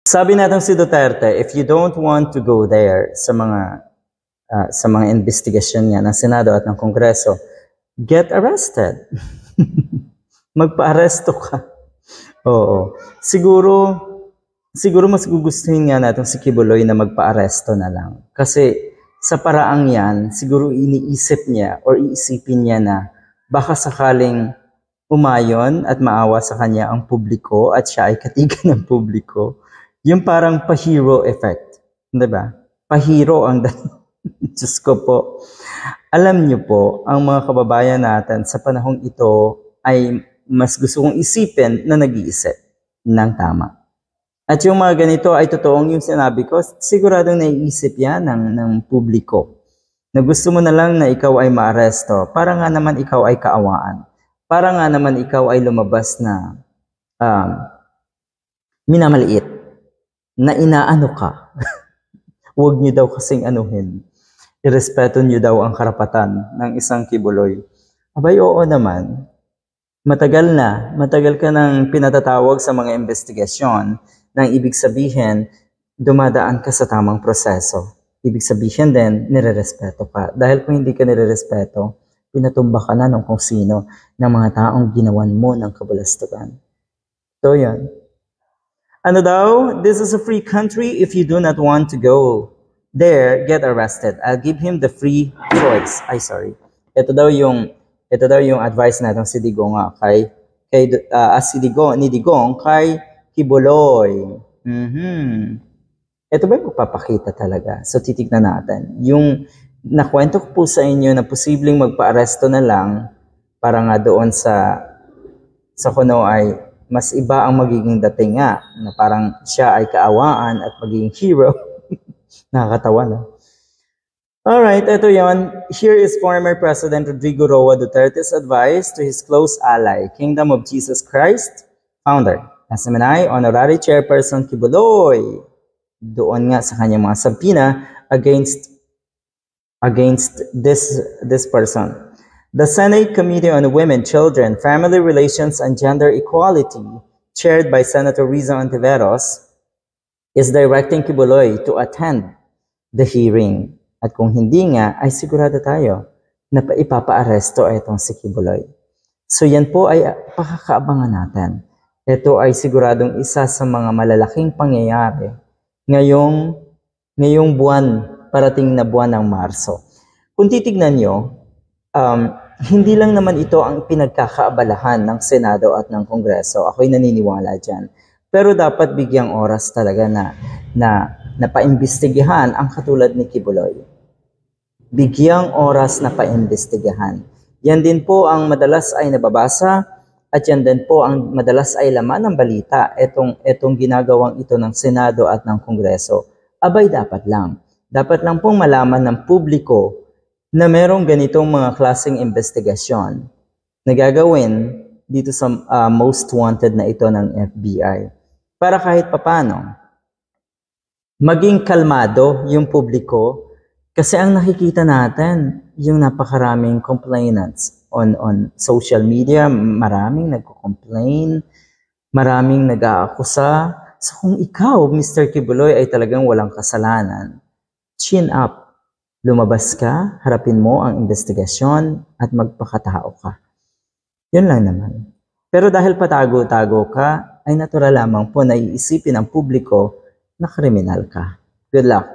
Sabi natin si Duterte, if you don't want to go there sa mga investigasyon niya ng Senado at ng Kongreso, get arrested. Magpa-aresto ka. Oo. Siguro mas gugustuhin nga natin si Kibuloy na magpa-aresto na lang. Kasi sa paraang yan, siguro iniisip niya or iisipin niya na baka sakaling umayon at maawa sa kanya ang publiko at siya ay katigan ng publiko. Yung parang pa-hero effect. Diba? Pa-hero ang Diyos ko po. Alam niyo po, ang mga kababayan natin sa panahong ito ay mas gusto kong isipin na nag-iisip ng tama. At yung mga ganito ay totoong yung sinabi ko, siguradong naiisip yan ng publiko. Na gusto mo na lang na ikaw ay maaresto, para nga naman ikaw ay kaawaan. Para nga naman ikaw ay lumabas na minamaliit, na inaano ka. Huwag niyo daw kasing anuhin. Irespeto niyo daw ang karapatan ng isang Kibuloy. Abay, oo naman. Matagal ka nang pinatatawag sa mga investigasyon nang ibig sabihin, dumadaan ka sa tamang proseso. Ibig sabihin din, nirerespeto ka. Dahil kung hindi ka nirerespeto, pinatumba ka na ng kung sino ng mga taong ginawan mo ng kabulastugan. So yan. Ano daw? This is a free country. If you do not want to go there, get arrested. I'll give him the free choice. Ito daw yung advice natin si Digong ni Digong kay Kibuloy. Ito ba yung magpapakita talaga? So titignan natin. Yung nakwento ko po sa inyo na posibleng magpa-aresto na lang para nga doon sa kuno ay mas iba ang magiging dating nga na parang siya ay kaawaan at magiging hero. Nakakatawa, no? Alright, ito yon. Here is former President Rodrigo Roa Duterte's advice to his close ally, Kingdom of Jesus Christ founder, SMNI Honorary Chairperson Kibuloy. Doon nga sa kanyang mga sampina against this person. The Senate Committee on Women, Children, Family Relations, and Gender Equality, chaired by Senator Riza Ontiveros, is directing Kibuloy to attend the hearing. At kung hindi nga, ay sigurado tayo na ipapa-aresto itong si Kibuloy. So yan po ay pakakaabangan natin. Ito ay siguradong isa sa mga malalaking pangyayari ngayong buwan, parating na buwan ng Marso. Kung titignan nyo, hindi lang naman ito ang pinagkakaabalahan ng Senado at ng Kongreso. Ako'y naniniwala dyan. Pero dapat bigyang oras talaga na paimbestigahan ang katulad ni Kibuloy. Bigyang oras na paimbestigahan. Yan din po ang madalas ay nababasa at yan din po ang madalas ay laman ng balita. Etong ginagawang ito ng Senado at ng Kongreso. Abay, dapat lang. Dapat lang pong malaman ng publiko na merong ganitong mga klaseng investigasyon na gagawin dito sa most wanted na ito ng FBI. Para kahit papano, maging kalmado yung publiko kasi ang nakikita natin, yung napakaraming complainants on social media, maraming nagko-complain, maraming nag-aakusa. So kung ikaw, Mr. Kibuloy, ay talagang walang kasalanan, chin up. Lumabas ka, harapin mo ang investigasyon at magpakatao ka. Yun lang naman. Pero dahil patago-tago ka, ay natural lamang po na iisipin ng publiko na kriminal ka. Good luck.